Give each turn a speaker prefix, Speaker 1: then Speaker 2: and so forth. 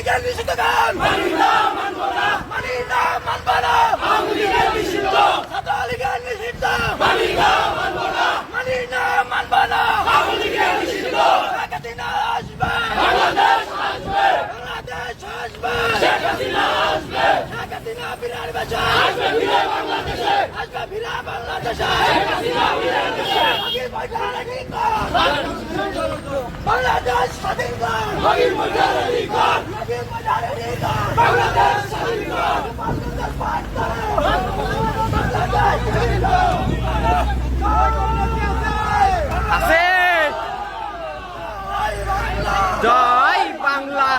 Speaker 1: লীগের নিষিদ্ধগান মানি না মানব না, মানি না মানব না, আওয়ামী লীগের নিষিদ্ধ, ছাত্র লীগের নিষিদ্ধ, মানি না মানব না, মানি না মানব না, আওয়ামী লীগের নিষিদ্ধ। শেখ হাসিনা আসবে, বাংলাদেশ আসবে, বাংলাদেশ আসবে, শেখ হাসিনা আসবে, শেখ হাসিনা ফিরে বাঁচা আসবে, ফিরে বাংলাদেশে আসবে, ফিরে বাংলাদেশে, শেখ হাসিনা ফিরে দেশে, আগে বাজার অধিকার, বাংলাদেশ স্বাধীন কর, আগে বাজার অধিকার, আগে বাজার অধিকার, বাংলাদেশ স্বাধীন কর, বাংলাদেশ পাঠা, বাংলাদেশ স্বাধীন কর।
Speaker 2: আছে জয় বাংলা।